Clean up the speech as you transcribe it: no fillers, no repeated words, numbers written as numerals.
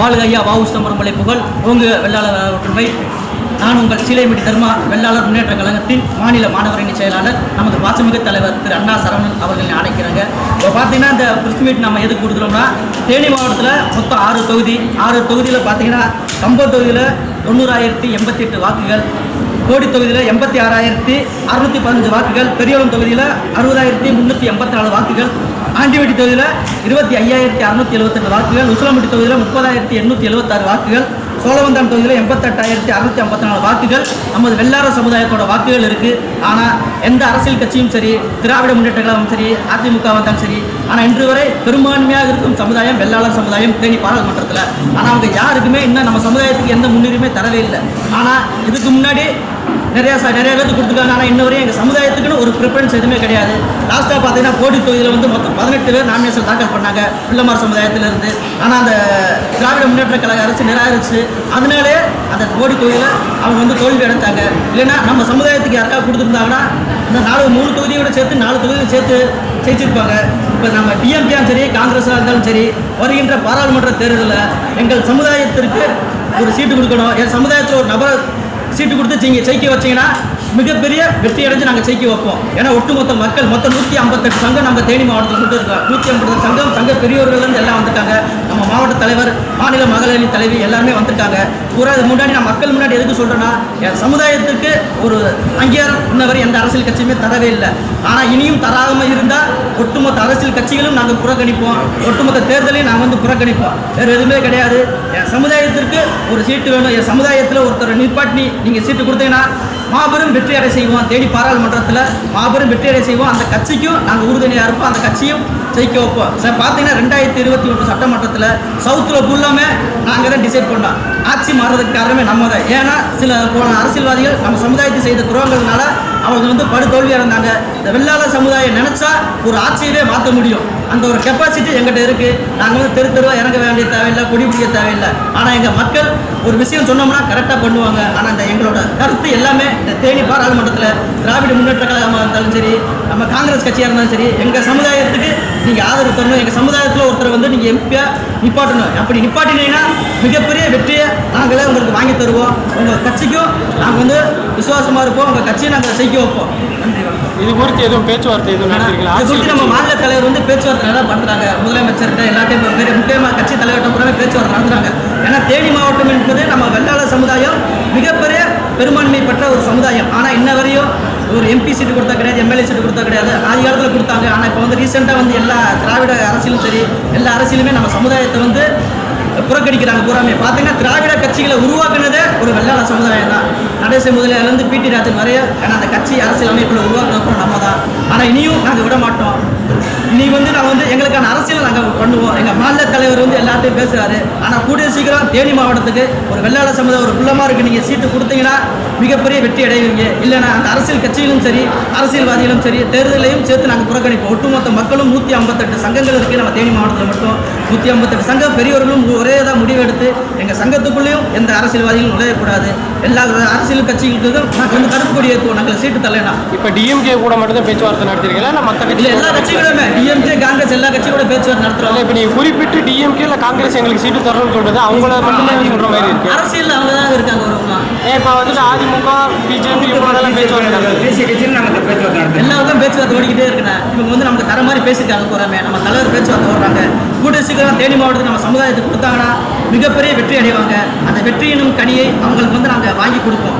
வாழ்க ஐயா வ.உ. சிதம்பரம் புகழ் ஓங்கு வெள்ளாளர் ஒற்றுமை. நான் உங்கள் சீலைமட்டி தர்மா வெள்ளாளர் முன்னேற்ற கழகத்தின் மாநில மாணவரணி செயலாளர் நமது பாசமிகு தலைவர் திரு அண்ணா சரவணன் அவர்கள் அழைக்கிறாங்க. இப்போ பார்த்தீங்கன்னா இந்த பிரஸ் மீட் நம்ம எதுக்கு கொடுத்துட்டோம்னா, தேனி மாவட்டத்தில் மொத்தம் 6 தொகுதி. 6 தொகுதியில் பார்த்தீங்கன்னா கம்பம் தொகுதியில் 90,088 வாக்குகள், கோடி தொகுதியில் 86,615 வாக்குகள், பெரியவளம் தொகுதியில் 60,384 வாக்குகள், ஆண்டிவட்டி தொகுதியில் 25,678 வாக்குகள், உசிலம்பட்டி தொகுதியில் 30,876 வாக்குகள், சோழவந்தான் தொகுதியில் 88,654 வாக்குகள் நமது வெள்ளாளர் சமுதாயத்தோட வாக்குகள் இருக்குது. ஆனால் எந்த அரசியல் கட்சியும் சரி, திராவிட முன்னேற்ற கழகமும் சரி, அதிமுக வந்தாலும் சரி, ஆனால் இன்று வரை பெரும்பான்மையாக இருக்கும் சமுதாயம் வெள்ளாளர் சமுதாயம் தேனி பாராளுமன்றத்தில். ஆனால் அவங்க யாருக்குமே இன்னும் நம்ம சமுதாயத்துக்கு எந்த முன்னுரிமை தரவே இல்லை. ஆனால் இதுக்கு முன்னாடி நிறைய பேருக்கு கொடுத்துருக்காங்க. ஆனால் இன்ன வரையும் எங்கள் சமுதாயத்துக்குன்னு ஒரு ப்ரிஃபரன்ஸ் எதுவுமே கிடையாது. லாஸ்ட்டாக பார்த்தீங்கன்னா கோடி தொகுதியில் வந்து மொத்தம் 18 பேர் நாமினேஷன் தாக்கல் பண்ணாங்க பிள்ளைமார் சமுதாயத்திலிருந்து. ஆனால் அந்த திராவிட முன்னேற்ற கழக அரசு நிராகரிச்சு, அதனாலே அந்த கோடி தொகுதியில் அவங்க வந்து தோல்வி அடைஞ்சாங்க. இல்லைன்னா நம்ம சமுதாயத்துக்கு யாருக்காவது கொடுத்துருந்தாங்கன்னா அந்த 3 தொகுதியோட சேர்த்து 4 தொகுதியில் சேர்த்து ஜெயிச்சிருப்பாங்க. இப்போ நம்ம டிஎம்கேயும் சரி, காங்கிரஸாக இருந்தாலும் சரி, வருகின்ற பாராளுமன்ற தேர்தலில் எங்கள் சமுதாயத்திற்கு ஒரு சீட்டு கொடுக்கணும். என் சமுதாயத்தில் ஒரு நபர் சீட்டு கொடுத்து ஜெயிக்க வச்சிங்கன்னா மிகப்பெரிய வெற்றி அடைஞ்சு நாங்கள் ஜெயிக்க வைப்போம். ஏன்னா ஒட்டுமொத்த மக்கள் மொத்தம் 158 சங்கம் நம்ம தேனி மாவட்டத்தில் மட்டும் இருக்கோம். 158 சங்கம், சங்க பெரியவர்கள்லேருந்து எல்லாம் வந்திருக்காங்க. நம்ம மாவட்ட தலைவர், மாநில மகளிர் தலைவி எல்லாருமே வந்திருக்காங்க. பூரா இது முன்னாடி நான் மக்கள் முன்னாடி எதுக்கு சொல்கிறேன்னா, என் சமுதாயத்துக்கு ஒரு அங்கீகாரம் இன்னவரை எந்த அரசியல் கட்சியுமே தரவே இல்லை. ஆனால் இனியும் தராமல் இருந்தால் ஒட்டுமொத்த அரசியல் கட்சிகளும் நாங்கள் புறக்கணிப்போம், ஒட்டுமொத்த தேர்தலையும் நாங்கள் வந்து புறக்கணிப்போம். வேறு எதுவுமே கிடையாது. என் சமுதாயத்திற்கு ஒரு சீட்டு வேணும். என் சமுதாயத்தில் ஒருத்தர் நிற்பாட்டி நீங்கள் சீட்டு கொடுத்தீங்கன்னா மாபெரும் வெற்றி அடை செய்வோம். தேனி பாராளுமன்றத்தில் மாபெரும் வெற்றி அடை செய்வோம். அந்த கட்சிக்கும் நாங்கள் உறுதுணையாக இருப்போம், அந்த கட்சியும் ஜெயிக்க வைப்போம். சார் பார்த்தீங்கன்னா 2021 சட்டமன்றத்தில் சவுத்தில் ஃபுல்லாமே நாங்கள் தான் டிசைட் பண்ணோம். ஆட்சி மாறுறதுக்கு காரணமே நம்ம தான். ஏன்னா சில போன அரசியல்வாதிகள் நம்ம சமுதாயத்தை செய்த துரோகங்கள்னால அவங்க வந்து படுதோல்வி அடைந்தாங்க. இந்த வெள்ளாளர் சமுதாயம் நினச்சா ஒரு ஆட்சியவே மாற்ற முடியும். அந்த ஒரு கெப்பாசிட்டி எங்கிட்ட இருக்குது. நாங்கள் வந்து தெருவாக இறங்க வேண்டிய தேவையில்லை, கொடி பிடிக்க தேவையில்லை. ஆனால் எங்கள் மக்கள் ஒரு விஷயம் சொன்னோம்னா கரெக்டாக பண்ணுவாங்க. ஆனால் இந்த எங்களோட கருத்து எல்லாமே இந்த தேனி பாராளுமன்றத்தில் திராவிட முன்னேற்ற கழகமாக இருந்தாலும் சரி, நம்ம காங்கிரஸ் கட்சியாக இருந்தாலும் சரி, எங்கள் சமுதாயத்துக்கு நீங்கள் ஆதரவு தரணும். எங்கள் சமுதாயத்தில் ஒருத்தர் வந்து நீங்கள் எம்பியாக நிப்பாட்டணும். அப்படி நிப்பாட்டினீங்கன்னா மிகப்பெரிய வெற்றியை நாங்களே உங்களுக்கு வாங்கி தருவோம். உங்கள் கட்சிக்கும் நாங்கள் வந்து விசுவாசமாக இருப்போம். உங்கள் கட்சியை நாங்கள் ஜெயிக்க வைப்போம். நன்றி. இது குறித்து எதுவும் பேச்சுவார்த்தை எதுவும் நடத்திருக்கீங்களா? இது குறித்து நம்ம மாநில தலைவர் வந்து பேச்சுவார்த்தை நல்லா பண்ணுறாங்க. முதலமைச்சர்கிட்ட எல்லாத்தையும் முக்கியமாக கட்சி தலைவர்கிட்ட கூட பேச்சுவார்த்தை நடத்துகிறாங்க. ஏன்னா தேனி மாவட்டம் என்பது நம்ம வெள்ளாளர் சமுதாயம் மிகப்பெரிய பெரும்பான்மை பெற்ற ஒரு சமுதாயம். ஆனால் இன்ன வரையும் ஒரு எம்பி சீட்டு கொடுத்தா கிடையாது, எம்எல்ஏ சீட்டு கொடுத்தா கிடையாது. ஆதி காலத்தில் கொடுத்தாங்க. ஆனால் இப்போ வந்து ரீசெண்டாக வந்து எல்லா திராவிட அரசியலும் சரி, எல்லா அரசியலுமே நம்ம சமுதாயத்தை வந்து புறக்கணிக்கிறாங்க. பூராமே பார்த்தீங்கன்னா திராவிட கட்சிகளை உருவாக்குனதே ஒரு வெள்ளாளர் சமுதாயம் தான். நடேச முதலிலேருந்து பிடி ராஜன் வரைய. ஏன்னா அந்த கட்சி அரசியல் அமைப்பில் உருவாக்குனப்போ நம்ம தான். ஆனால் இனியும் நாங்கள் விட மாட்டோம். இனி வந்து நாங்கள் வந்து எங்களுக்கான அரசியலை நாங்கள் பண்ணுவோம். எங்கள் மாநில தலைவர் வந்து எல்லாத்தையும் பேசுகிறாரு. ஆனால் கூடிய சீக்கிரம் தேனி மாவட்டத்துக்கு ஒரு வெள்ளாளர் சமுதாயம் ஒரு பிள்ளைமாருக்கு நீங்கள் சீட்டு கொடுத்தீங்கன்னா மிகப்பெரிய வெற்றி அடைவீங்க. இல்லைன்னா அந்த அரசியல் கட்சிகளும் சரி, அரசியல்வாதிகளும் சரி, தேர்தலையும் சேர்த்து நாங்கள் புறக்கணிப்போம். ஒட்டுமொத்த மக்களும் 158 சங்கங்கள் இருக்குது நம்ம தேனி மாவட்டத்தில் மட்டும். 158 சங்கம் பெரியவர்களும் ஒரே தான் முடிவெடுத்து எங்கள் சங்கத்துக்குள்ளேயும் எந்த அரசியல்வாதிகளும் நுழையக்கூடாது. எல்லா அரசியல் கட்சிகளுக்கும் நாங்கள் வந்து கருப்பு கொடி ஏற்றுவோம். நாங்கள் சீட்டு தரலாம். இப்போ டிஎம்கே கூட மட்டும் தான் பேச்சுவார்த்தை நடத்திருக்கீங்களா? இல்லை மற்ற கட்சி எல்லா கட்சிகளுமே டிஎம்கே, காங்கிரஸ் எல்லா கட்சியோட பேச்சுவார்த்தை நடத்துகிறோம். இப்போ நீங்கள் குறிப்பிட்டு டிஎம்கே இல்லை காங்கிரஸ் எங்களுக்கு சீட்டு தரணும்னு சொல்கிறது அவங்கள மட்டுமே சொல்கிற மாதிரி இருக்குது. அரசியல் அவங்க தான் இருக்காங்க. இப்போ வந்துட்டு அதிமுக, பிஜேபி இவங்களெல்லாம் பேச்சுவார்த்தை பேசிய கட்சியில் நமக்கு பேச்சுவார்த்தை நடத்தும். எல்லாருக்கும் பேச்சுவார்த்தை ஓடிக்கிட்டே இருக்குண்ணா. இவங்க வந்து நமக்கு தர மாதிரி பேசியிருக்காங்க. போகிறாமே நம்ம தலைவர் பேச்சுவார்த்தை ஓடுறாங்க. கூடிய சீக்கிரம் தேனி மாவட்டத்துக்கு நம்ம சமுதாயத்துக்கு கொடுத்தாங்கன்னா மிகப்பெரிய வெற்றி அடைவாங்க. அந்த வெற்றியினும் கனியை அவங்களுக்கு வந்து நாங்கள் வாங்கி கொடுப்போம்.